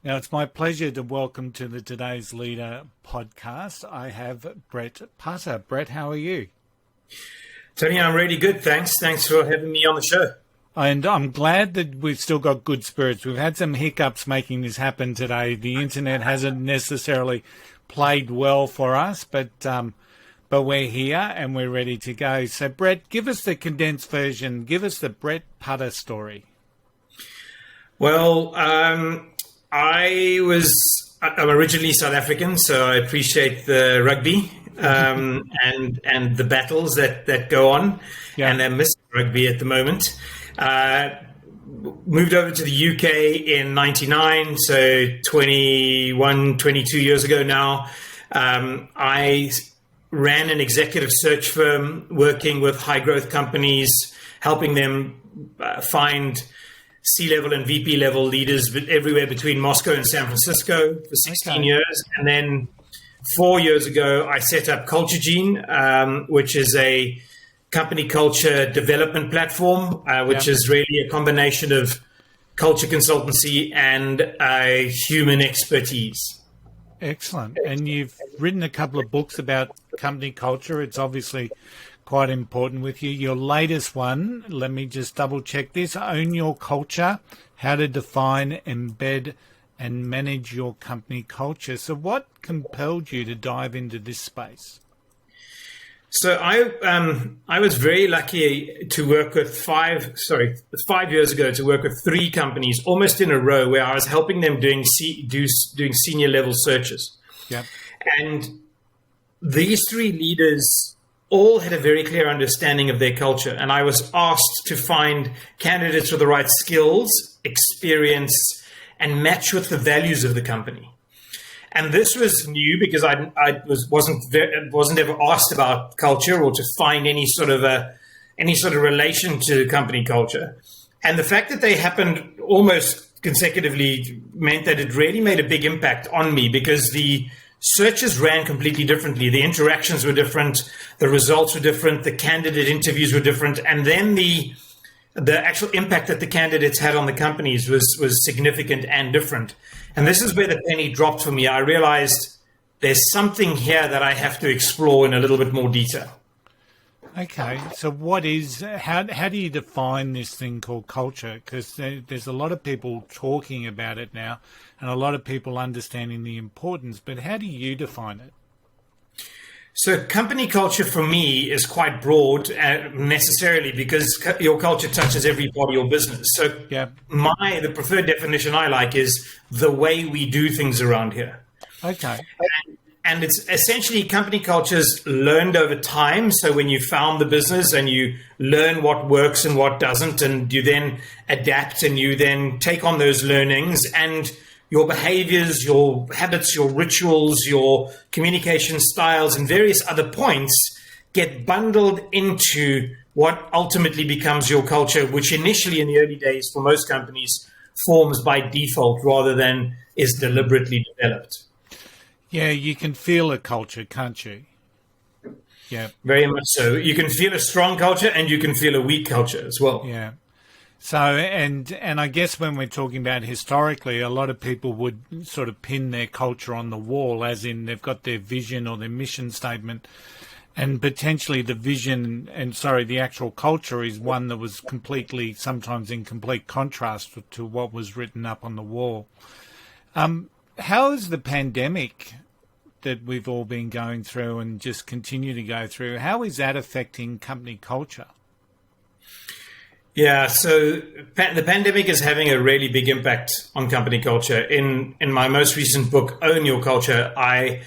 Now, it's my pleasure to welcome to the Today's Leader podcast. I have Bretton Putter. Bret, how are you? Tony, I'm really good, thanks. Thanks for having me on the show. And I'm glad that we've still got good spirits. We've had some hiccups making this happen today. The internet hasn't necessarily played well for us, but we're here and we're ready to go. So, Bret, give us the condensed version. Give us the Bretton Putter story. Well, I'm originally South African, so I appreciate the rugby and the battles that go on. Yeah. And I miss rugby at the moment. Moved over to the UK in 99, so 21, 22 years ago now. I ran an executive search firm working with high growth companies, helping them find C-level and VP level leaders everywhere between Moscow and San Francisco for 16 years. And then 4 years ago, I set up CultureGene, which is a company culture development platform, which is really a combination of culture consultancy and human expertise. Excellent. And you've written a couple of books about company culture. It's obviously quite important with you. Your latest one, let me just double check this, Own Your Culture, How to Define, Embed and Manage Your Company Culture. So what compelled you to dive into this space? So I was very lucky to work with 5 years ago to work with 3 companies almost in a row where I was helping them doing senior level searches. Yeah. And these 3 leaders all had a very clear understanding of their culture. And I was asked to find candidates with the right skills, experience, and match with the values of the company. And this was new because I wasn't ever asked about culture or to find any sort of relation to company culture. And the fact that they happened almost consecutively meant that it really made a big impact on me because the searches ran completely differently. The interactions were different. The results were different. The candidate interviews were different. And then the actual impact that the candidates had on the companies was significant and different. And this is where the penny dropped for me. I realized there's something here that I have to explore in a little bit more detail. Okay, so how do you define this thing called culture? Because there's a lot of people talking about it now and a lot of people understanding the importance, but how do you define it? So company culture for me is quite broad necessarily because your culture touches every part of your business. So the preferred definition I like is the way we do things around here. Okay. And it's essentially company cultures learned over time. So when you found the business and you learn what works and what doesn't, and you then adapt and you then take on those learnings and your behaviors, your habits, your rituals, your communication styles, and various other points get bundled into what ultimately becomes your culture, which initially in the early days for most companies forms by default rather than is deliberately developed. Yeah, you can feel a culture, can't you? Yeah. Very much so. You can feel a strong culture and you can feel a weak culture as well. Yeah. So, and I guess when we're talking about historically, a lot of people would sort of pin their culture on the wall, as in they've got their vision or their mission statement, and potentially the actual culture is one that was sometimes in complete contrast to what was written up on the wall. How is the pandemic that we've all been going through and just continue to go through, how is that affecting company culture? Yeah, so the pandemic is having a really big impact on company culture. In my most recent book, Own Your Culture, I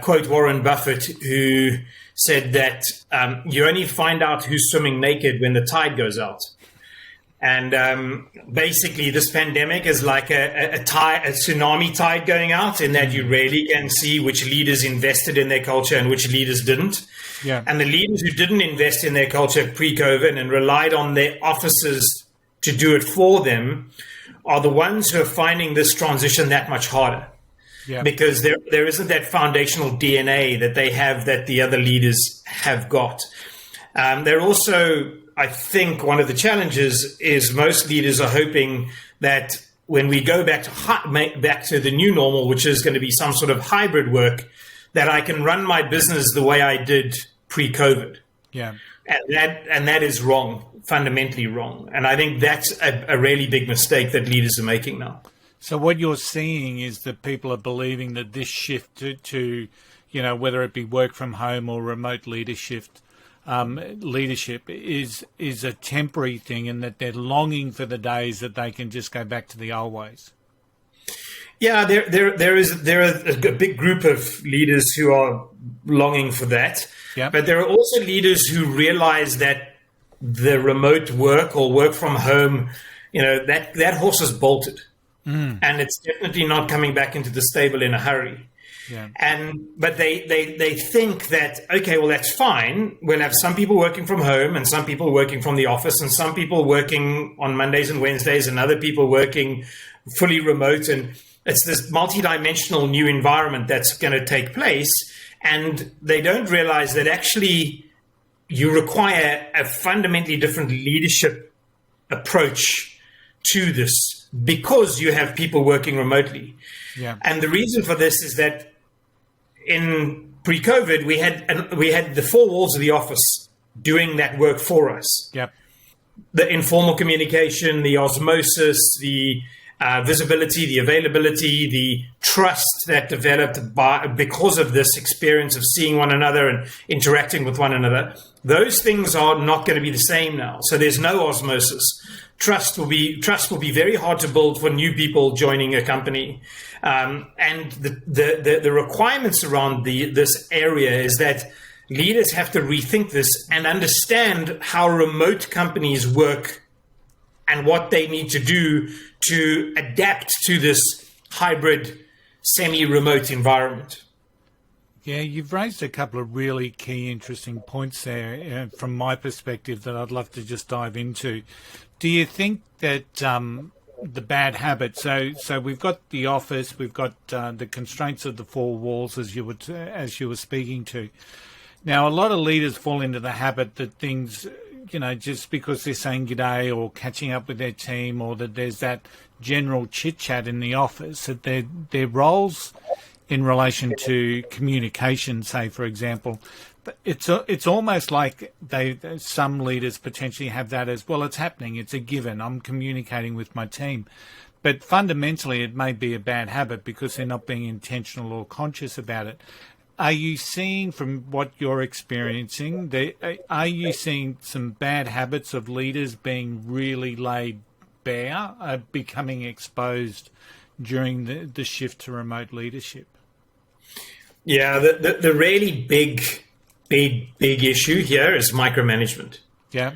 quote Warren Buffett, who said that you only find out who's swimming naked when the tide goes out. And basically, this pandemic is like a tsunami tide going out, in that you really can see which leaders invested in their culture and which leaders didn't. Yeah. And the leaders who didn't invest in their culture pre-COVID and relied on their offices to do it for them are the ones who are finding this transition that much harder. Yeah. Because there isn't that foundational DNA that they have that the other leaders have got. They're also, I think one of the challenges is most leaders are hoping that when we go back to the new normal, which is going to be some sort of hybrid work, that I can run my business the way I did pre-COVID. Yeah. And that is wrong, fundamentally wrong. And I think that's a really big mistake that leaders are making now. So what you're seeing is that people are believing that this shift to whether it be work from home or remote leadership is a temporary thing, and that they're longing for the days that they can just go back to the old ways. Yeah, there are a big group of leaders who are longing for that. Yep. But there are also leaders who realize that the remote work or work from home, that horse is bolted. And it's definitely not coming back into the stable in a hurry. Yeah. But they think that, okay, well, that's fine. We'll have some people working from home and some people working from the office and some people working on Mondays and Wednesdays and other people working fully remote. And it's this multidimensional new environment that's going to take place. And they don't realize that actually you require a fundamentally different leadership approach to this, because you have people working remotely. Yeah. And the reason for this is that in pre-COVID, we had the four walls of the office doing that work for us. Yep. The informal communication, the osmosis, the visibility, the availability, the trust that developed because of this experience of seeing one another and interacting with one another. Those things are not going to be the same now. So there's no osmosis. Trust will be very hard to build for new people joining a company, and the requirements around this area is that leaders have to rethink this and understand how remote companies work and what they need to do to adapt to this hybrid, semi-remote environment. Yeah, you've raised a couple of really key, interesting points there from my perspective that I'd love to just dive into. Do you think that the bad habits, so we've got the office, we've got the constraints of the four walls, as you were speaking to. Now, a lot of leaders fall into the habit that things, just because they're saying g'day or catching up with their team, or that there's that general chit-chat in the office, that their roles in relation to communication, say, for example, it's almost like some leaders potentially have that as, well, it's happening, it's a given, I'm communicating with my team. But fundamentally, it may be a bad habit because they're not being intentional or conscious about it. Are you seeing, from what you're experiencing, are you seeing some bad habits of leaders being really laid bare, becoming exposed during the shift to remote leadership? Yeah, the really big issue here is micromanagement. Yeah.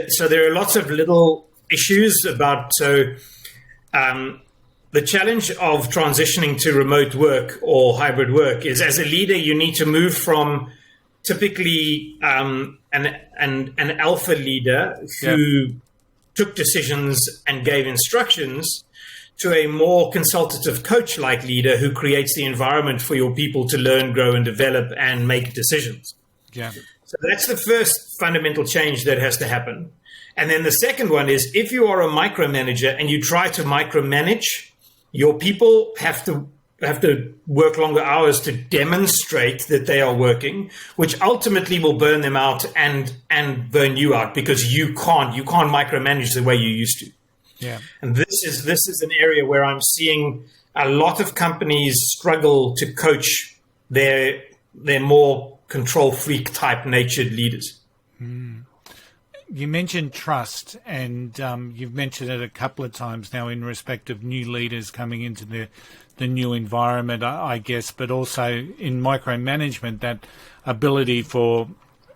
So there are lots of little issues about, the challenge of transitioning to remote work or hybrid work is, as a leader, you need to move from typically an alpha leader who took decisions and gave instructions to a more consultative coach-like leader who creates the environment for your people to learn, grow, and develop and make decisions. Yeah. So that's the first fundamental change that has to happen. And then the second one is, if you are a micromanager and you try to micromanage, your people have to work longer hours to demonstrate that they are working, which ultimately will burn them out and burn you out, because you can't micromanage the way you used to. Yeah. And this is an area where I'm seeing a lot of companies struggle to coach their more control freak type natured leaders. You mentioned trust, and you've mentioned it a couple of times now in respect of new leaders coming into the new environment, I guess, but also in micromanagement, that ability for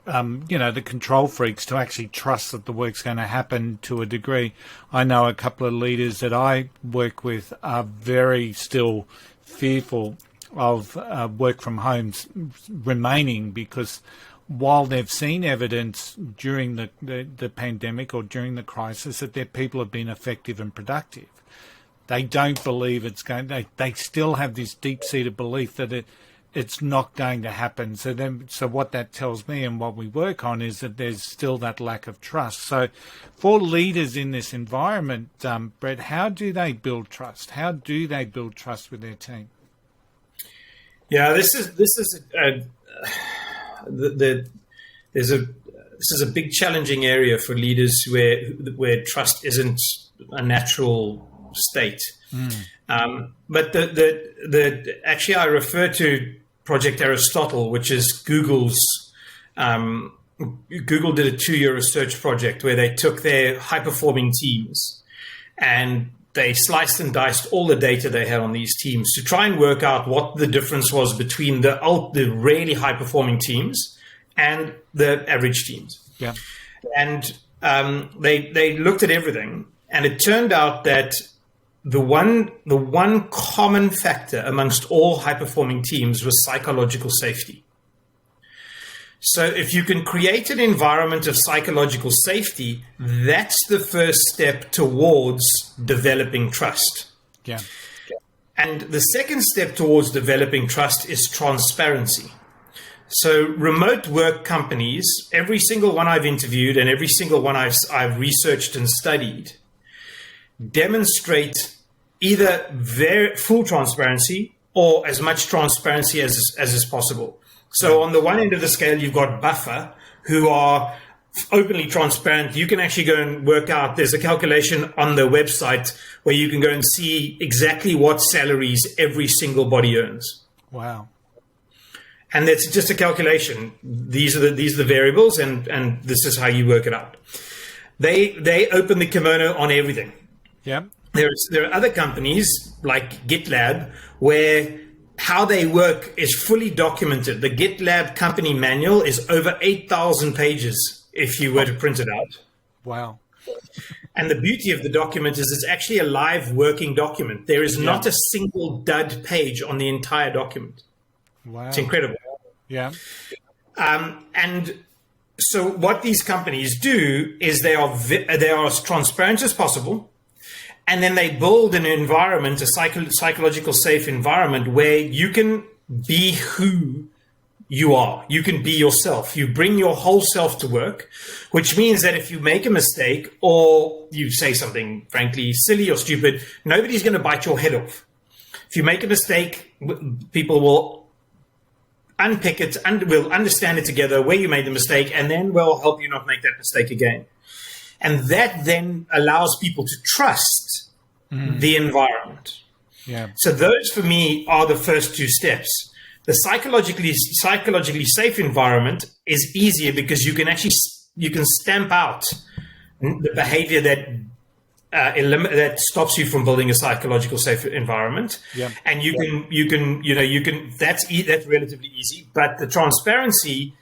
the control freaks to actually trust that the work's going to happen to a degree. I know a couple of leaders that I work with are very still fearful of work from home remaining, because while they've seen evidence during the pandemic or during the crisis that their people have been effective and productive, they don't believe it's going. They still have this deep-seated belief that it's not going to happen. So what that tells me and what we work on is that there's still that lack of trust. So for leaders in this environment, Brett, how do they build trust? How do they build trust with their team? Yeah, this is a big challenging area for leaders where trust isn't a natural state. But actually, I refer to Project Aristotle, which is Google's. Google did a 2-year research project where they took their high-performing teams and they sliced and diced all the data they had on these teams to try and work out what the difference was between the really high-performing teams and the average teams. Yeah. And they looked at everything, and it turned out that the one common factor amongst all high-performing teams was psychological safety. So if you can create an environment of psychological safety, that's the first step towards developing trust. Yeah. And the second step towards developing trust is transparency. So remote work companies, every single one I've interviewed and every single one I've researched and studied, demonstrate either full transparency or as much transparency as is possible. So on the one end of the scale, you've got Buffer, who are openly transparent. You can actually go and work out. There's a calculation on the website where you can go and see exactly what salaries every single body earns. Wow. And that's just a calculation. These are the variables, and this is how you work it out. They open the kimono on everything. Yeah. There are other companies like GitLab where how they work is fully documented. The GitLab company manual is over 8,000 pages if you were to print it out. Wow. And the beauty of the document is it's actually a live working document. There is not a single dud page on the entire document. Wow. It's incredible. Yeah. And so what these companies do is they are as transparent as possible. And then they build an environment, a psychological safe environment where you can be who you are. You can be yourself. You bring your whole self to work, which means that if you make a mistake or you say something, frankly, silly or stupid, nobody's going to bite your head off. If you make a mistake, people will unpick it and will understand it together where you made the mistake, and then we'll help you not make that mistake again. And that then allows people to trust the environment. Yeah. So those, for me, are the first two steps. The psychologically safe environment is easier because you can stamp out the behavior that stops you from building a psychological safe environment. Yeah. And that's relatively easy. But the transparency,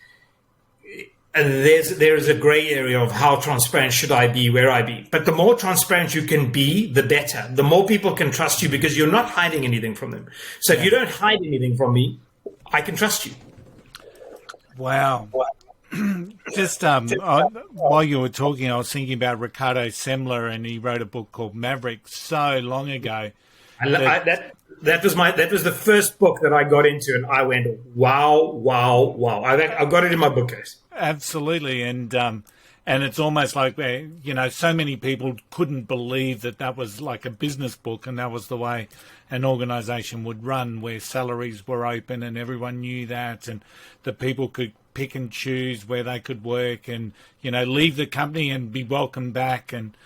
there is a gray area of how transparent should I be, where I be. But the more transparent you can be, the better. The more people can trust you because you're not hiding anything from them. So if you don't hide anything from me, I can trust you. Wow. Just while you were talking, I was thinking about Ricardo Semler, and he wrote a book called Maverick so long ago. That was the first book that I got into, and I went, wow. I've got it in my bookcase. Absolutely, and it's almost like so many people couldn't believe that was like a business book, and that was the way an organisation would run, where salaries were open and everyone knew that, and the people could pick and choose where they could work, and leave the company and be welcomed back, and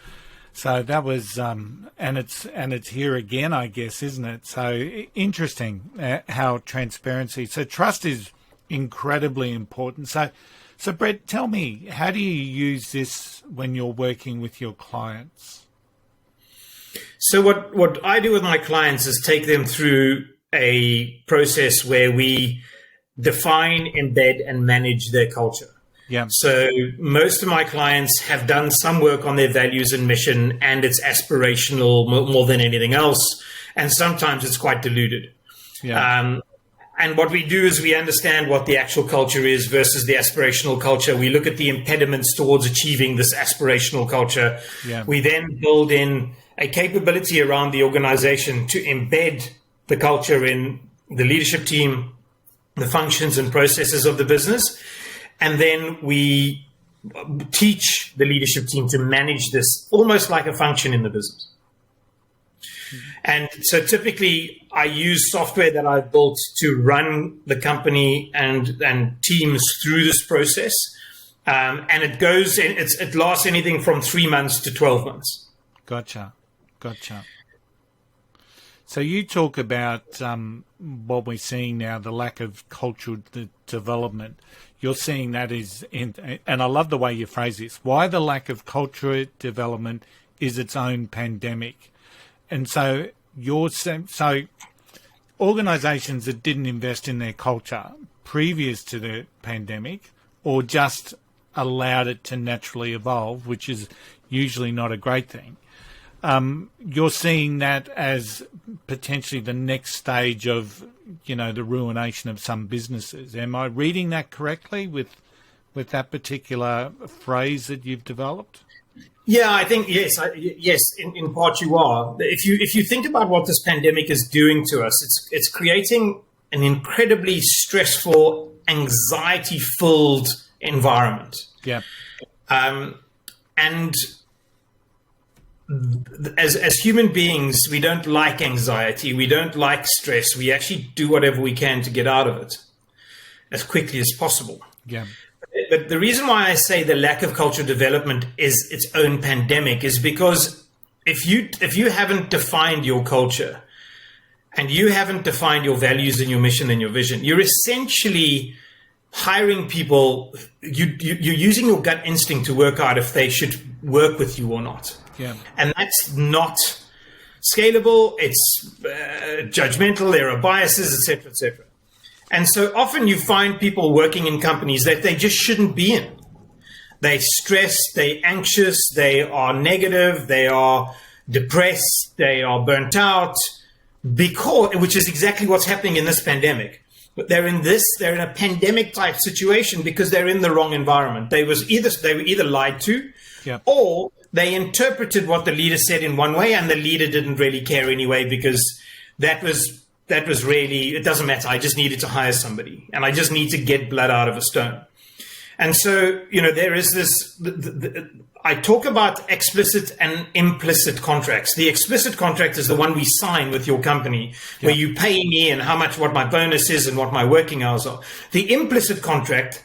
so that was and it's here again, I guess, isn't it? So interesting how transparency. So trust is incredibly important. So Brett, tell me, how do you use this when you're working with your clients? So what I do with my clients is take them through a process where we define, embed, and manage their culture. Yeah. So most of my clients have done some work on their values and mission, and it's aspirational more than anything else. And sometimes it's quite diluted. Yeah. And what we do is we understand what the actual culture is versus the aspirational culture. We look at the impediments towards achieving this aspirational culture. Yeah. We then build in a capability around the organization to embed the culture in the leadership team, the functions and processes of the business. And then we teach the leadership team to manage this almost like a function in the business. And so typically I use software that I've built to run the company and teams through this process. And it lasts anything from 3 months to 12 months. Gotcha. So you talk about what we're seeing now, the lack of cultural development. You're seeing that and I love the way you phrase this. Why the lack of cultural development is its own pandemic. And so organisations that didn't invest in their culture previous to the pandemic, or just allowed it to naturally evolve, which is usually not a great thing. You're seeing that as potentially the next stage of, the ruination of some businesses. Am I reading that correctly with that particular phrase that you've developed? Yeah, I think yes. In part you are. If you think about what this pandemic is doing to us, it's creating an incredibly stressful, anxiety-filled environment. Yeah. And as human beings, we don't like anxiety. We don't like stress. We actually do whatever we can to get out of it as quickly as possible. Yeah. But the reason why I say the lack of cultural development is its own pandemic is because if you haven't defined your culture and you haven't defined your values and your mission and your vision, you're essentially hiring people. You're using your gut instinct to work out if they should work with you or not. Yeah. And that's not scalable. It's judgmental. There are biases, et cetera, et cetera. And so often you find people working in companies that they just shouldn't be in. They're stressed, they're anxious, they are negative, they are depressed, they are burnt out, which is exactly what's happening in this pandemic. But they're in a pandemic type situation because they're in the wrong environment. They were either lied to, yeah, or they interpreted what the leader said in one way, and the leader didn't really care anyway because that was really, it doesn't matter. I just needed to hire somebody and I just need to get blood out of a stone. And so, there is this, I talk about explicit and implicit contracts. The explicit contract is the one we sign with your company, where you pay me and what my bonus is and what my working hours are. The implicit contract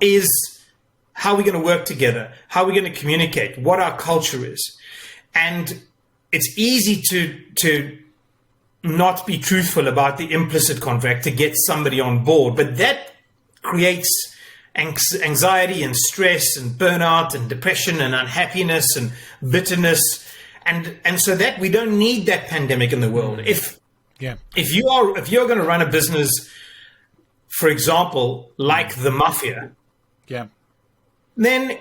is how we're going to work together, how we're going to communicate, what our culture is. And it's easy to not be truthful about the implicit contract to get somebody on board, but that creates anxiety and stress and burnout and depression and unhappiness and bitterness, and so that we don't need that pandemic in the world. If you're going to run a business, for example, like the mafia, then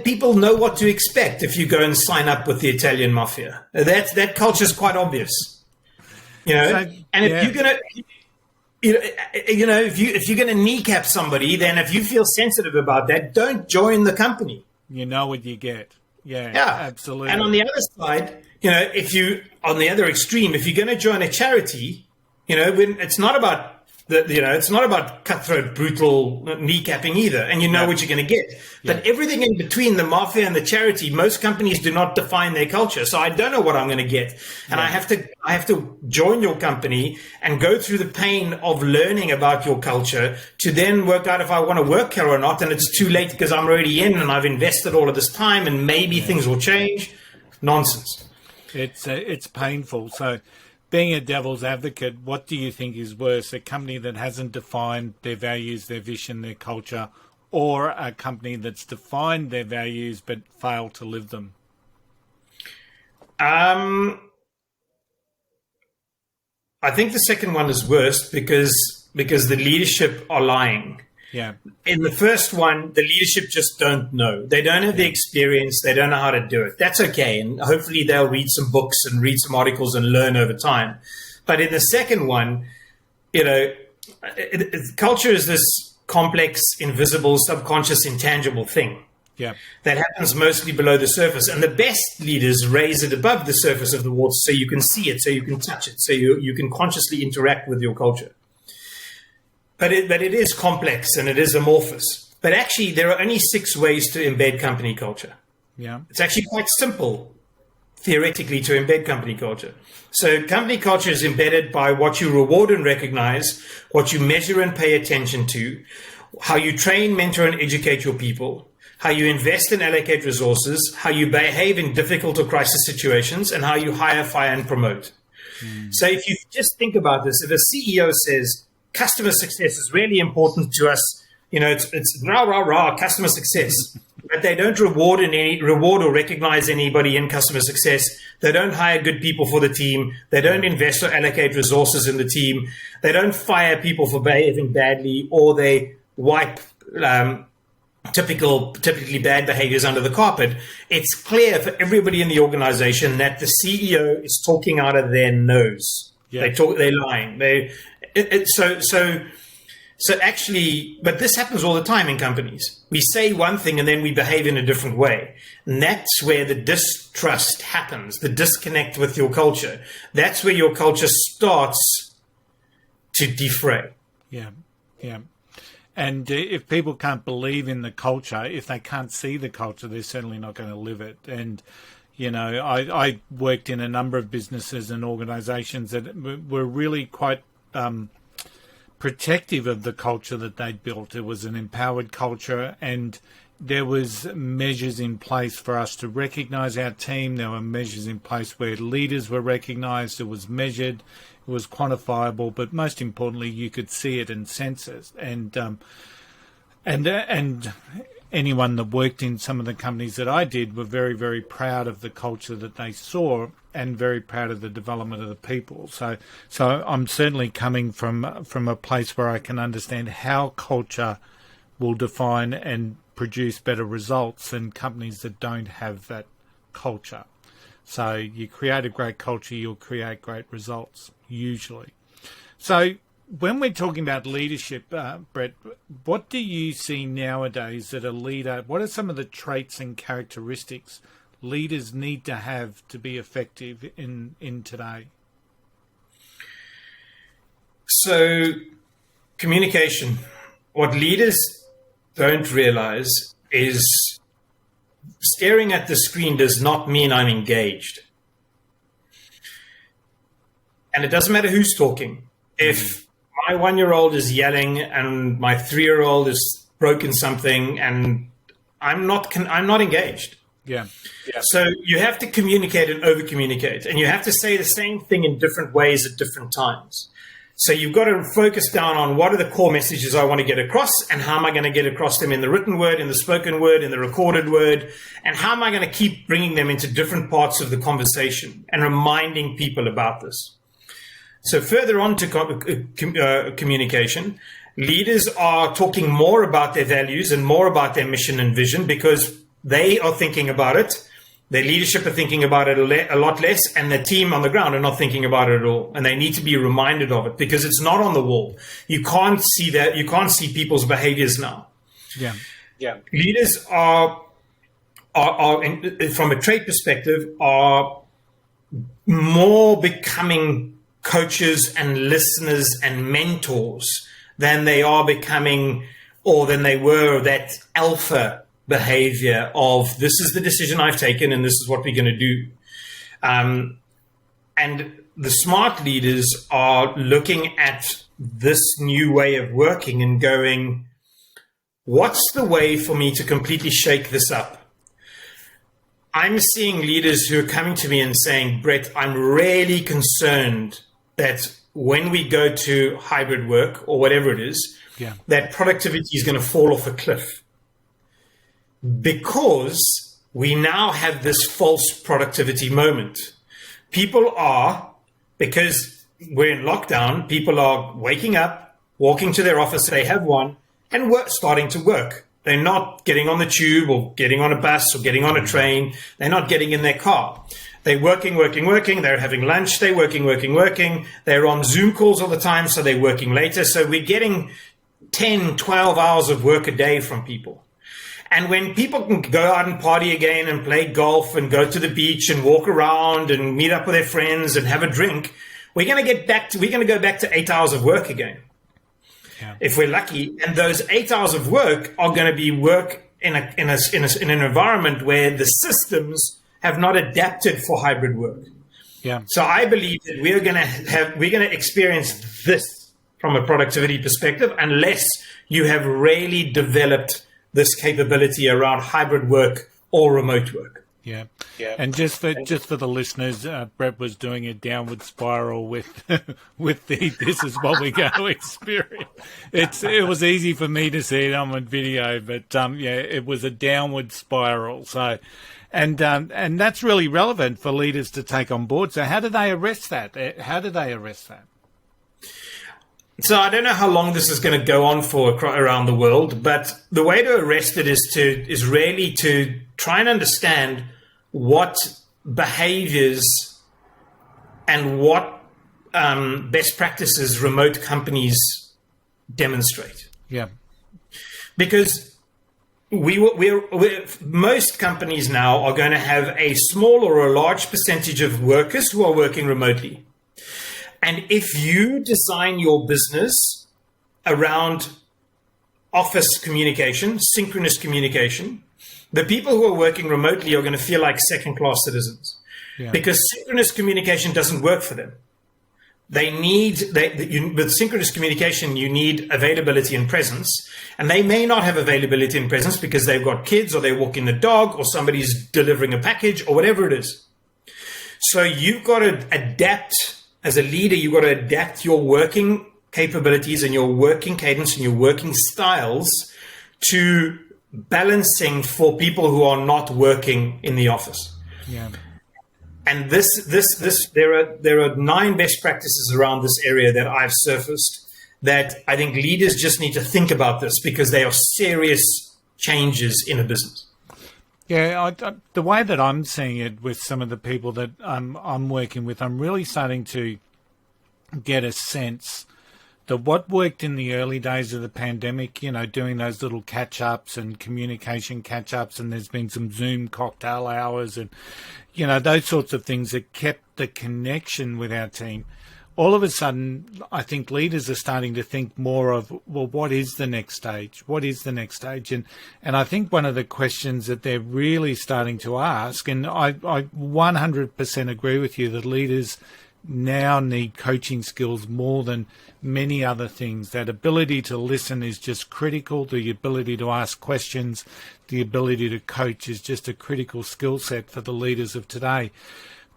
people know what to expect if you go and sign up with the Italian mafia. That culture is quite obvious. If you're gonna, if you're gonna kneecap somebody, then if you feel sensitive about that, don't join the company. You know what you get. Yeah, absolutely. And on the other side, on the other extreme, if you're going to join a charity, when it's not about it's not about cutthroat, brutal kneecapping either, and what you're going to get. But everything in between the mafia and the charity, most companies do not define their culture. So I don't know what I'm going to get, and I have to join your company and go through the pain of learning about your culture to then work out if I want to work here or not. And it's too late because I'm already in and I've invested all of this time, and maybe things will change. Nonsense. It's painful. So, being a devil's advocate, what do you think is worse, a company that hasn't defined their values, their vision, their culture, or a company that's defined their values but failed to live them? I think the second one is worse because the leadership are lying. Yeah. In the first one, the leadership just don't know. They don't have the experience. They don't know how to do it. That's okay. And hopefully they'll read some books and read some articles and learn over time. But in the second one, culture is this complex, invisible, subconscious, intangible thing. Yeah. That happens mostly below the surface. And the best leaders raise it above the surface of the water so you can see it, so you can touch it, so you can consciously interact with your culture. but it is complex and it is amorphous. But actually, there are only 6 ways to embed company culture. Yeah. It's actually quite simple, theoretically, to embed company culture. So company culture is embedded by what you reward and recognize, what you measure and pay attention to, how you train, mentor, and educate your people, how you invest and allocate resources, how you behave in difficult or crisis situations, and how you hire, fire, and promote. So if you just think about this, if a CEO says customer success is really important to us, it's rah, rah, rah, customer success. But they don't reward or recognize anybody in customer success. They don't hire good people for the team. They don't invest or allocate resources in the team. They don't fire people for behaving badly, or they wipe typically bad behaviors under the carpet. It's clear for everybody in the organization that the CEO is talking out of their nose. Yeah. They're lying. So actually, but this happens all the time in companies. We say one thing and then we behave in a different way. And that's where the distrust happens, the disconnect with your culture. That's where your culture starts to defray. Yeah, yeah. And if people can't believe in the culture, if they can't see the culture, they're certainly not going to live it. And, I worked in a number of businesses and organizations that were really quite protective of the culture that they'd built. It was an empowered culture, and there was measures in place for us to recognize our team. There were measures in place where leaders were recognized. It was measured. It was quantifiable, but most importantly, you could see it and sense it. And anyone that worked in some of the companies that I did were very, very proud of the culture that they saw, and very proud of the development of the people. So I'm certainly coming from a place where I can understand how culture will define and produce better results than companies that don't have that culture. So you create a great culture, you'll create great results, usually. So when we're talking about leadership, Brett, what do you see nowadays that a leader, what are some of the traits and characteristics leaders need to have to be effective in today? So communication. What leaders don't realize is staring at the screen does not mean I'm engaged. And it doesn't matter who's talking. If my 1-year-old is yelling and my 3-year-old is broken something and I'm not engaged. Yeah. So you have to communicate and over communicate, and you have to say the same thing in different ways at different times. So you've got to focus down on what are the core messages I want to get across, and how am I going to get across them in the written word, in the spoken word, in the recorded word, and how am I going to keep bringing them into different parts of the conversation and reminding people about this. So further on to communication, leaders are talking more about their values and more about their mission and vision, because they are thinking about it. Their leadership are thinking about it a lot less, and the team on the ground are not thinking about it at all. And they need to be reminded of it, because it's not on the wall. You can't see that. You can't see people's behaviors now. Yeah. Leaders are from a trait perspective, are more becoming coaches and listeners and mentors than they are becoming, or than they were, that alpha behavior of this is the decision I've taken and this is what we're going to do. And the smart leaders are looking at this new way of working and going, what's the way for me to completely shake this up? I'm seeing leaders who are coming to me and saying, Brett, I'm really concerned that when we go to hybrid work or whatever it is, that productivity is going to fall off a cliff. Because we now have this false productivity moment. People are, because we're in lockdown, people are waking up, walking to their office, they have one, and starting to work. They're not getting on the tube or getting on a bus or getting on a train. They're not getting in their car. They're working. They're having lunch. They're working. They're on Zoom calls all the time, so they're working later. So we're getting 10, 12 hours of work a day from people. And when people can go out and party again and play golf and go to the beach and walk around and meet up with their friends and have a drink, we're going to go back to 8 hours of work again. Yeah. if we're lucky. And those 8 hours of work are going to be work in an environment where the systems have not adapted for hybrid work. Yeah. So I believe that we're going to experience this from a productivity perspective unless you have really developed this capability around hybrid work or remote work. Yeah. And just for the listeners, Bret was doing a downward spiral with with the "this is what we're going to experience." It was easy for me to see it on video, but it was a downward spiral. So, and that's really relevant for leaders to take on board. So, how do they arrest that? So I don't know how long this is going to go on for around the world, but the way to arrest it is really to try and understand what behaviors and what best practices remote companies demonstrate. Yeah. Because most companies now are going to have a small or a large percentage of workers who are working remotely. And if you design your business around office communication, synchronous communication, the people who are working remotely are going to feel like second-class citizens because synchronous communication doesn't work for them. With synchronous communication, you need availability and presence, and they may not have availability and presence because they've got kids or they're walking the dog or somebody's delivering a package or whatever it is. So you've got to adapt. As a leader, you've got to adapt your working capabilities and your working cadence and your working styles to balancing for people who are not working in the office. Yeah. And there are 9 best practices around this area that I've surfaced that I think leaders just need to think about this because they are serious changes in a business. Yeah, the way that I'm seeing it with some of the people that I'm working with, I'm really starting to get a sense that what worked in the early days of the pandemic, doing those little catch-ups and communication catch-ups, and there's been some Zoom cocktail hours and, those sorts of things that kept the connection with our team. All of a sudden, I think leaders are starting to think more of, well, what is the next stage? What is the next stage? And I think one of the questions that they're really starting to ask, and I 100% agree with you, that leaders now need coaching skills more than many other things. That ability to listen is just critical. The ability to ask questions, the ability to coach is just a critical skill set for the leaders of today.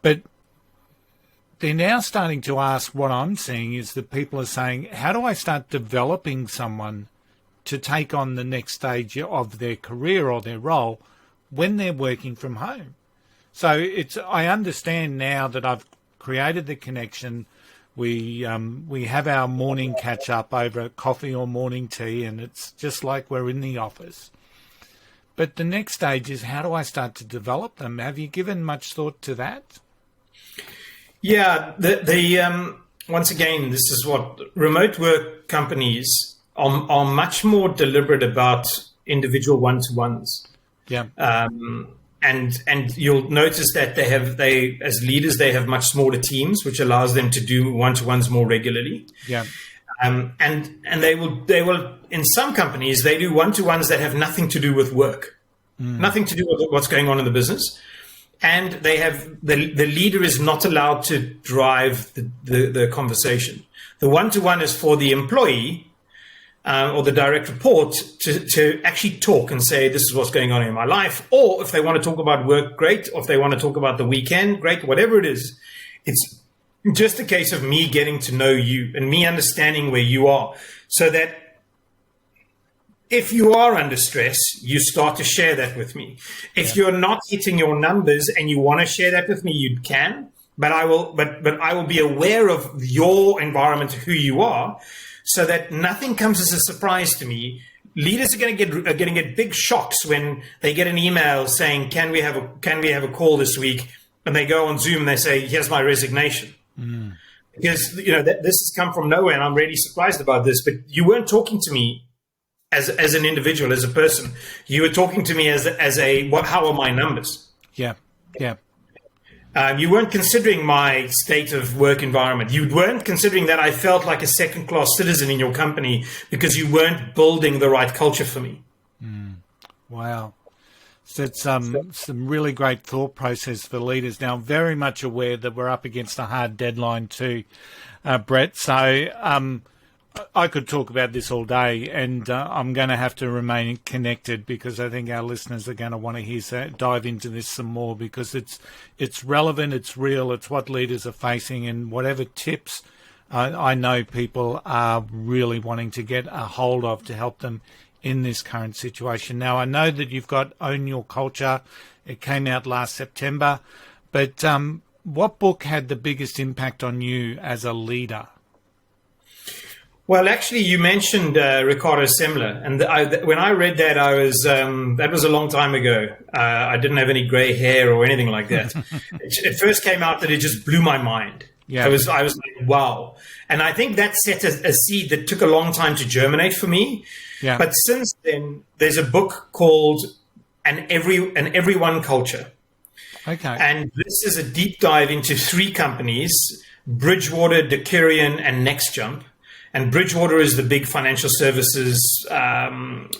But they're now starting to ask, what I'm seeing is that people are saying, how do I start developing someone to take on the next stage of their career or their role when they're working from home? So I understand now that I've created the connection. We have our morning catch up over coffee or morning tea, and it's just like we're in the office. But the next stage is, how do I start to develop them? Have you given much thought to that? Yeah, once again, this is what remote work companies are much more deliberate about individual one-to-ones. Yeah. And you'll notice that they as leaders, they have much smaller teams, which allows them to do one-to-ones more regularly. Yeah. And they will in some companies, they do one-to-ones that have nothing to do with work, nothing to do with what's going on in the business. And they have the leader is not allowed to drive the conversation. The one-to-one is for the employee or the direct report to actually talk and say, this is what's going on in my life. Or if they want to talk about work, great. Or if they want to talk about the weekend, great. Whatever it is, it's just a case of me getting to know you and me understanding where you are, so that if you are under stress, you start to share that with me. If you're not hitting your numbers and you want to share that with me, you can. But I will be aware of your environment, who you are, so that nothing comes as a surprise to me. Leaders are going to get big shocks when they get an email saying, "Can we have a call this week?" And they go on Zoom and they say, "Here's my resignation." Because this has come from nowhere, and I'm really surprised about this. But you weren't talking to me as an individual, as a person. You were talking to me as a how are my numbers? Yeah. You weren't considering my state of work environment. You weren't considering that I felt like a second-class citizen in your company because you weren't building the right culture for me. Wow. So it's some really great thought process for leaders. Now, I'm very much aware that we're up against a hard deadline too, Brett. So I could talk about this all day, and I'm going to have to remain connected because I think our listeners are going to want to dive into this some more because it's relevant, it's real, it's what leaders are facing, and whatever tips I know people are really wanting to get a hold of to help them in this current situation. Now, I know that you've got Own Your Culture. It came out last September, but what book had the biggest impact on you as a leader? Well, actually, you mentioned Ricardo Semler, and when I read that, that was a long time ago. I didn't have any gray hair or anything like that. It first came out that it just blew my mind. Yeah. I was like, wow. And I think that set a seed that took a long time to germinate for me. Yeah. But since then, there's a book called An Everyone Culture. Okay. And this is a deep dive into 3 companies, Bridgewater, Decurion, and NextJump. And Bridgewater is the big financial services firm,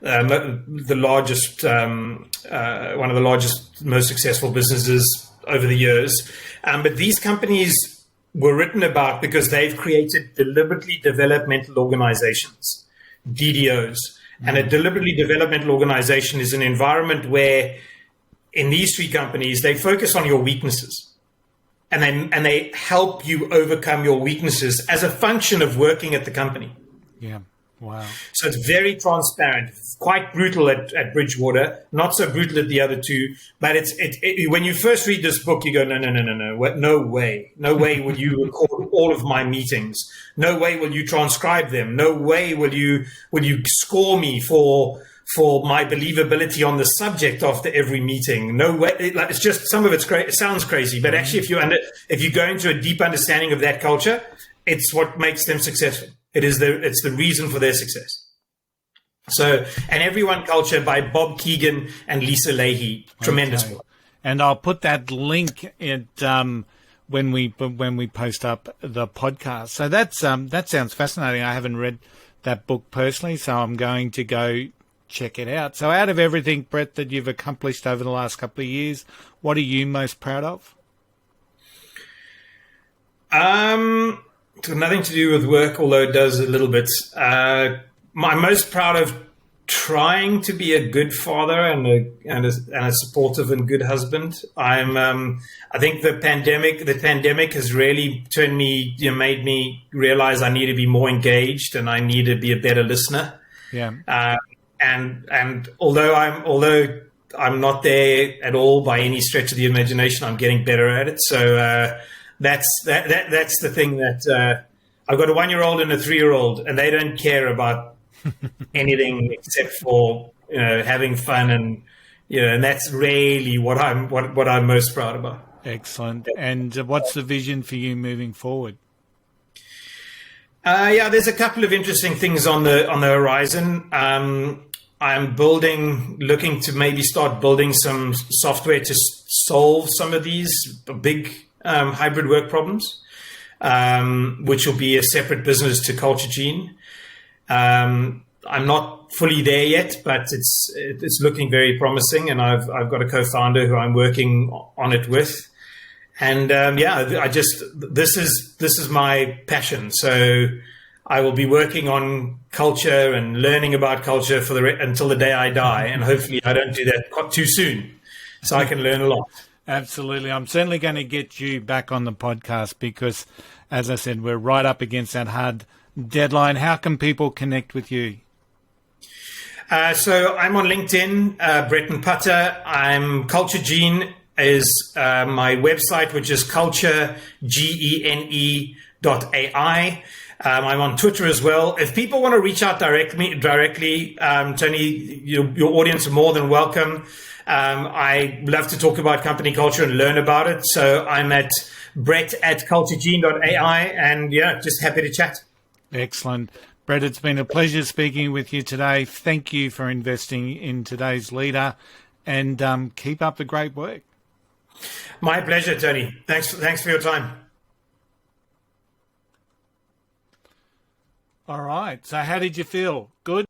the largest, one of the largest, most successful businesses over the years. But these companies were written about because they've created deliberately developmental organizations, DDOs. And a deliberately developmental organization is an environment where, in these 3 companies, they focus on your weaknesses. And they help you overcome your weaknesses as a function of working at the company. Yeah. Wow. So it's very transparent. It's quite brutal at Bridgewater, not so brutal at the other 2. But when you first read this book, you go, no way. No way will you record all of my meetings. No way will you transcribe them. No way will you score me for my believability on the subject after every meeting. No way. It's just, some of it's great. It sounds crazy, but actually, if you go into a deep understanding of that culture, it's what makes them successful. It's the reason for their success. So, An Everyone Culture by Bob Keegan and Lisa Leahy. Tremendous book. And I'll put that link when we post up the podcast. So that sounds fascinating. I haven't read that book personally, so I'm going to go check it out. So out of everything, Brett, that you've accomplished over the last couple of years, what are you most proud of? It's got nothing to do with work, although it does a little bit. I'm most proud of trying to be a good father and a supportive and good husband. I think the pandemic has really made me realize I need to be more engaged and I need to be a better listener. Yeah. And although I'm not there at all by any stretch of the imagination, I'm getting better at it. So that's the thing that I've got a 1-year-old and a 3-year-old, and they don't care about anything except for having fun, and that's really what I'm most proud about. Excellent. And what's the vision for you moving forward? There's a couple of interesting things on the horizon. I'm looking to maybe start building some software to solve some of these big hybrid work problems, which will be a separate business to CultureGene. I'm not fully there yet, but it's looking very promising, and I've got a co-founder who I'm working on it with. And this is my passion. So I will be working on culture and learning about culture until the day I die. And hopefully I don't do that too soon, so I can learn a lot. Absolutely. I'm certainly going to get you back on the podcast because, as I said, we're right up against that hard deadline. How can people connect with you? So I'm on LinkedIn, Bretton Putter. I'm CultureGene is my website, which is culturegene.ai. I'm on Twitter as well. If people want to reach out directly, Tony, your audience are more than welcome. I love to talk about company culture and learn about it. So I'm at Bret@culturegene.ai, and just happy to chat. Excellent. Bret, it's been a pleasure speaking with you today. Thank you for investing in today's leader, and keep up the great work. My pleasure, Tony. Thanks for your time. All right. So how did you feel? Good?